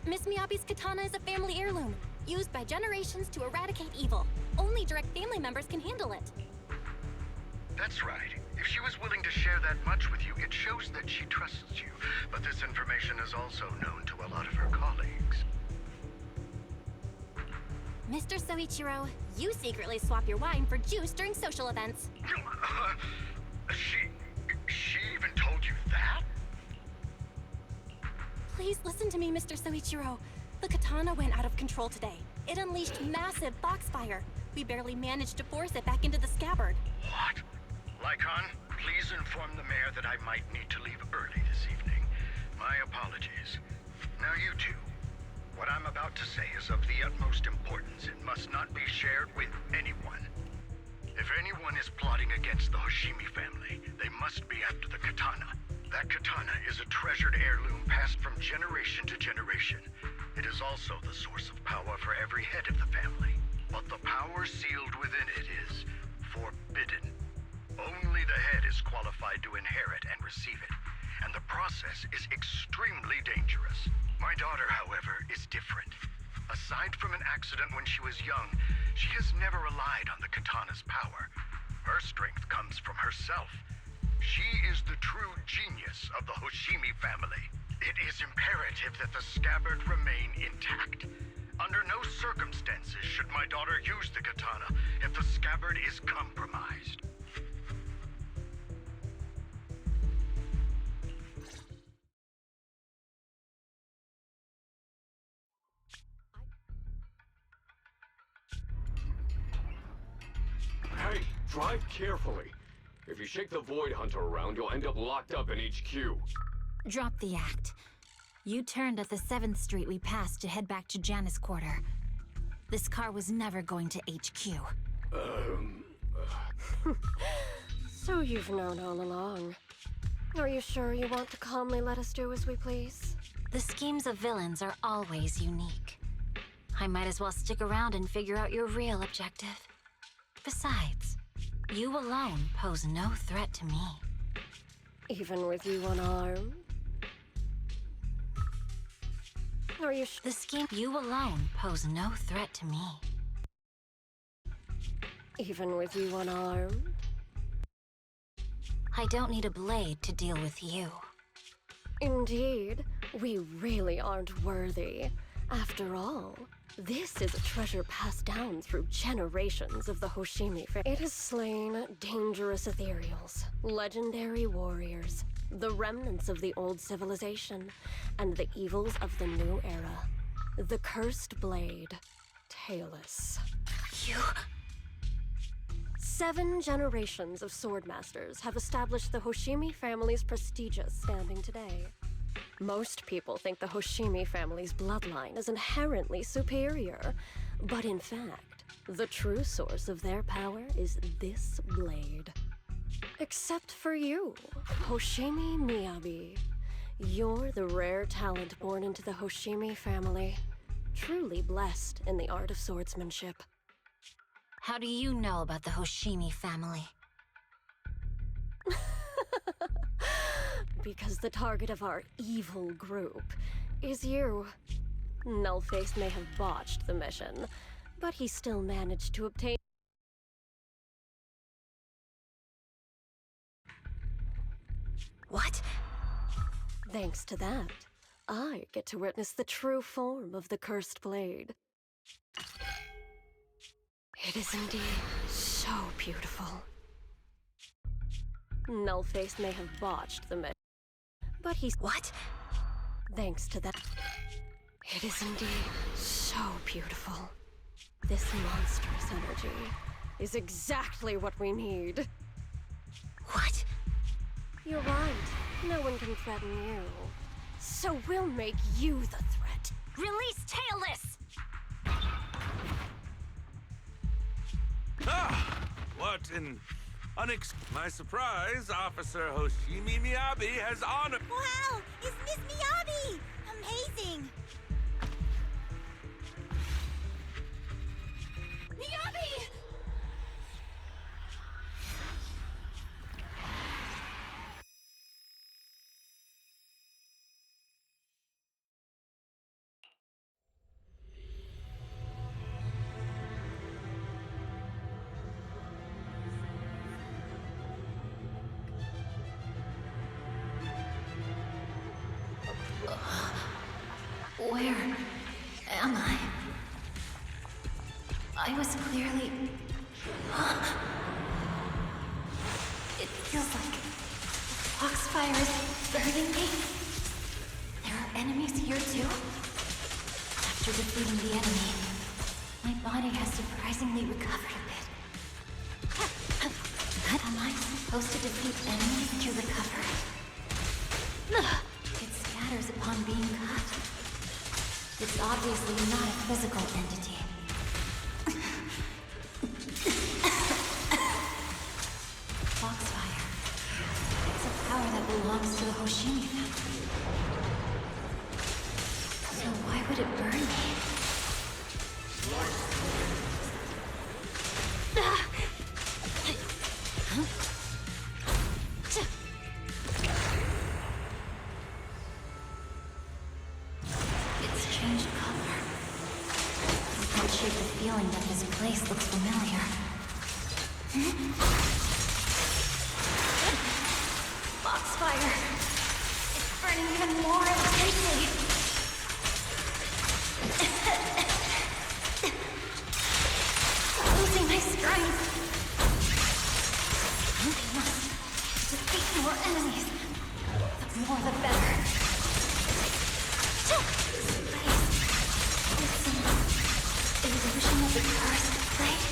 Miss Miyabi's katana is a family heirloom, used by generations to eradicate evil. Only direct family members can handle it. That's right. If she was willing to share that much with you, it shows that she trusts you. But this information is also known to a lot of her colleagues. Mr. Soichiro, you secretly swap your wine for juice during social events. She even told you that? Please listen to me, Mr. Soichiro. The katana went out of control today. It unleashed massive foxfire. We barely managed to force it back into the scabbard. What? Lycon, please inform the mayor that I might need to leave early this evening. My apologies. Now you two. What I'm about to say is of the utmost importance. It must not be shared with anyone. If anyone is plotting against the Hoshimi family, they must be after the katana. That katana is a treasured heirloom passed from generation to generation. It is also the source of power for every head of the family. But the power sealed within it is forbidden. Only the head is qualified to inherit and receive it, and the process is extremely dangerous. My daughter, however, is different. Aside from an accident when she was young, she has never relied on the katana's power. Her strength comes from herself. She is the true genius of the Hoshimi family. It is imperative that the scabbard remain intact. Under no circumstances should my daughter use the katana if the scabbard is compromised. Hey, drive carefully. If you shake the Void Hunter around, you'll end up locked up in HQ. Drop the act. You turned at the 7th Street we passed to head back to Janus Quarter. This car was never going to HQ. So you've known all along. Are you sure you want to calmly let us do as we please? The schemes of villains are always unique. I might as well stick around and figure out your real objective. Besides, you alone pose no threat to me. Even with you unarmed? Are you The scheme you alone pose no threat to me. even with you unarmed? I don't need a blade to deal with you. Indeed, we really aren't worthy. After all, this is a treasure passed down through generations of the Hoshimi family. It has slain dangerous ethereals, legendary warriors, the remnants of the old civilization, and the evils of the new era. The cursed blade, Talus. You... 7 generations of swordmasters have established the Hoshimi family's prestigious standing today. Most people think the Hoshimi family's bloodline is inherently superior, but in fact, the true source of their power is this blade. Except for you, Hoshimi Miyabi. You're the rare talent born into the Hoshimi family, truly blessed in the art of swordsmanship. How do you know about the Hoshimi family? Because the target of our evil group is you. Nullface may have botched the mission, but he still managed to obtain... What? Thanks to that, I get to witness the true form of the cursed blade. It is indeed so beautiful. Nullface may have botched the mission, but he's... What? Thanks to that... It is indeed so beautiful. This monstrous energy is exactly what we need. What? You're right. No one can threaten you. So we'll make you the threat. Release Talus! Ah! What an my surprise, Officer Hoshimi Miyabi has honored... Wow! It's Miss Miyabi! Amazing! Miyabi! am I? I was clearly... It feels like the foxfire is burning me. There are enemies here too? After defeating the enemy, my body has surprisingly recovered a bit. Am I supposed to defeat enemies to recover? It scatters upon being cut. It's obviously not a physical entity. Foxfire. It's a power that belongs to the Hoshimi family. So why would it burn me? It's changed color. I can't shake the feeling that this place looks familiar. Foxfire! It's burning even more intensely! Losing my strength! I must defeat more enemies. The more the better. It's an illusion of the cursed blade.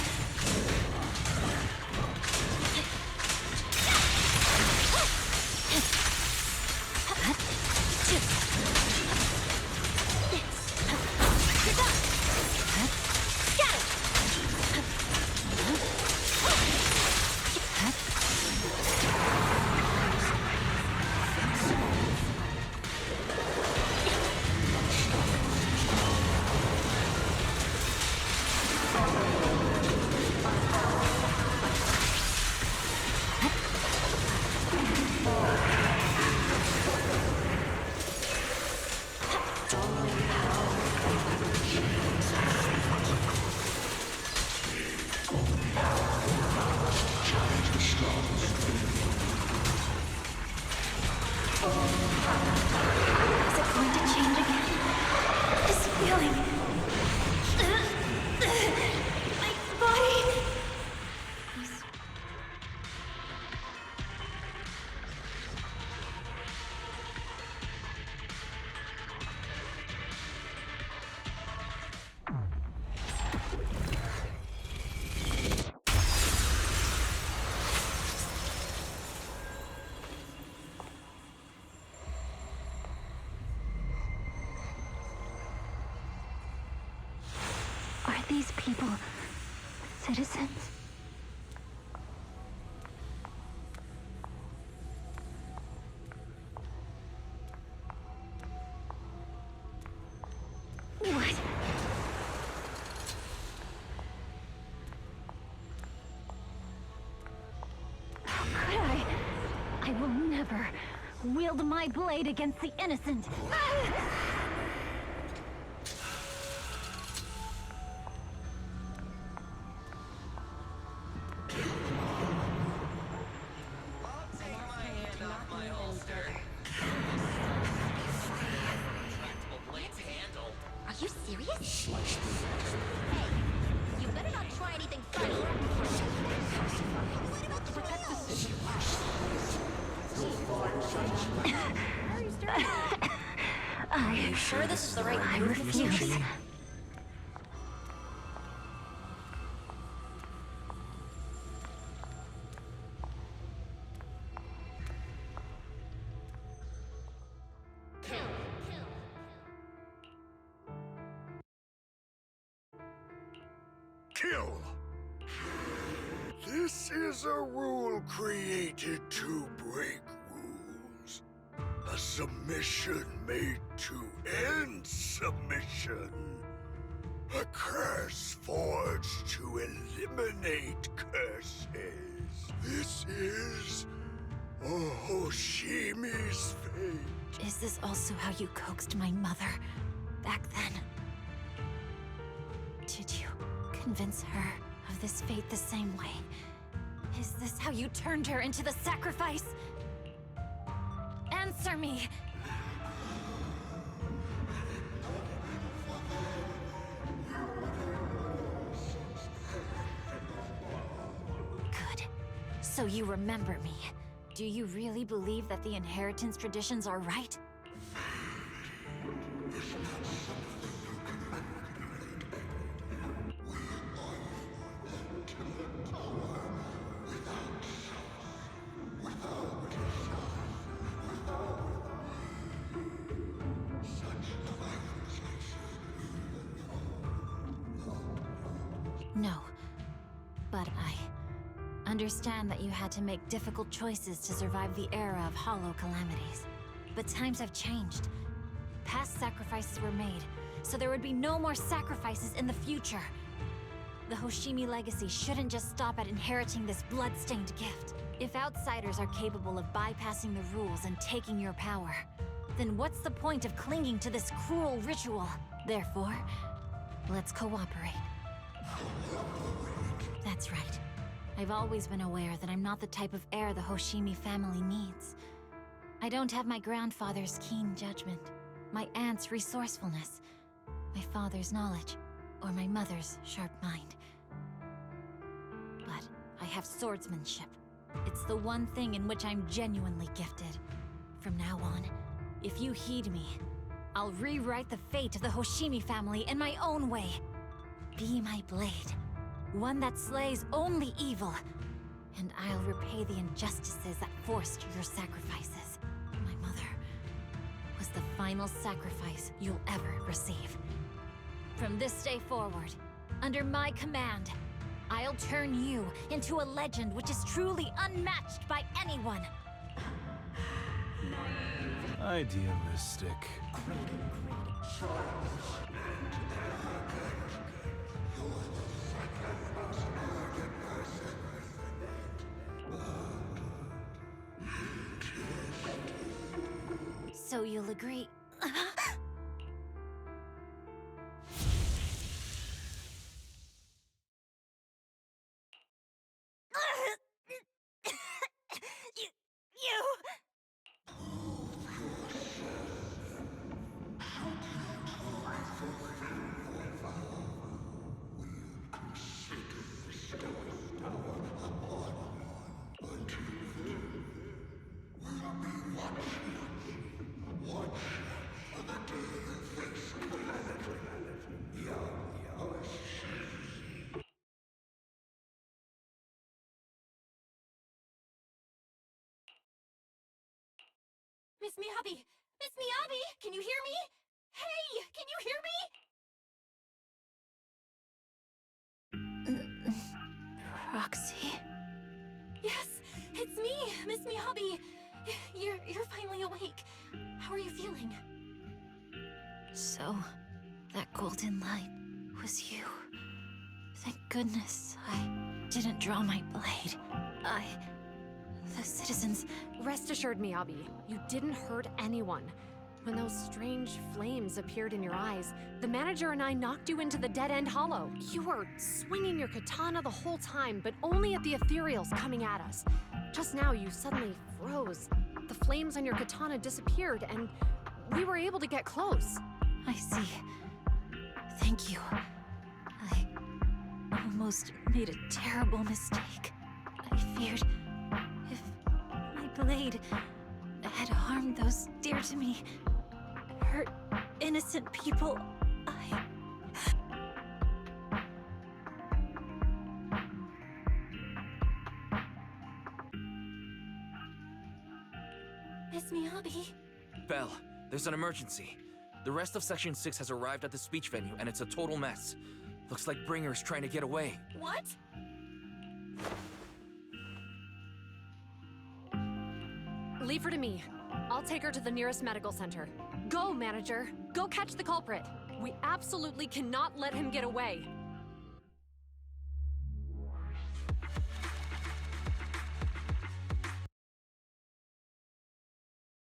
Is it going to change again? This feeling. My body. Are these people citizens? What? How could I? I will never wield my blade against the innocent. Are you serious? Hey, you better not try anything funny. What about the protect the city? Are you sure this is the right I refuse. Kill! This is a rule created to break rules. A submission made to end submission. A curse forged to eliminate curses. This is Hoshimi's fate. Is this also how you coaxed my mother back then? Did you convince her of this fate the same way? Is this how you turned her into the sacrifice? Answer me! So you remember me. Do you really believe that the inheritance traditions are right? No. But I understand that you had to make difficult choices to survive the era of hollow calamities. But times have changed. Past sacrifices were made, so there would be no more sacrifices in the future. The Hoshimi legacy shouldn't just stop at inheriting this blood-stained gift. If outsiders are capable of bypassing the rules and taking your power, then what's the point of clinging to this cruel ritual? Therefore, let's cooperate. That's right. I've always been aware that I'm not the type of heir the Hoshimi family needs. I don't have my grandfather's keen judgment, my aunt's resourcefulness, my father's knowledge, or my mother's sharp mind. But I have swordsmanship. It's the one thing in which I'm genuinely gifted. From now on, if you heed me, I'll rewrite the fate of the Hoshimi family in my own way. Be my blade, one that slays only evil, and I'll repay the injustices that forced your sacrifices. My mother was the final sacrifice you'll ever receive. From this day forward, under my command, I'll turn you into a legend which is truly unmatched by anyone. Idealistic. So you'll agree. Miss Miyabi! Miss Miyabi! Can you hear me? Hey! Can you hear me? Roxy? Yes! It's me! Miss Miyabi! You're finally awake. How are you feeling? So, that golden light was you. Thank goodness I didn't draw my blade. The citizens... Rest assured, Miyabi, you didn't hurt anyone. When those strange flames appeared in your eyes, the manager and I knocked you into the dead-end hollow. You were swinging your katana the whole time, but only at the ethereals coming at us. Just now, you suddenly froze. The flames on your katana disappeared, and we were able to get close. I see. Thank you. I almost made a terrible mistake. I feared if my blade had harmed those dear to me, hurt innocent people, Miss Miyabi? Belle, there's an emergency. The rest of Section 6 has arrived at the speech venue, and it's a total mess. Looks like Bringer's trying to get away. What? Leave her to me. I'll take her to the nearest medical center. Go, manager. Go catch the culprit. We absolutely cannot let him get away.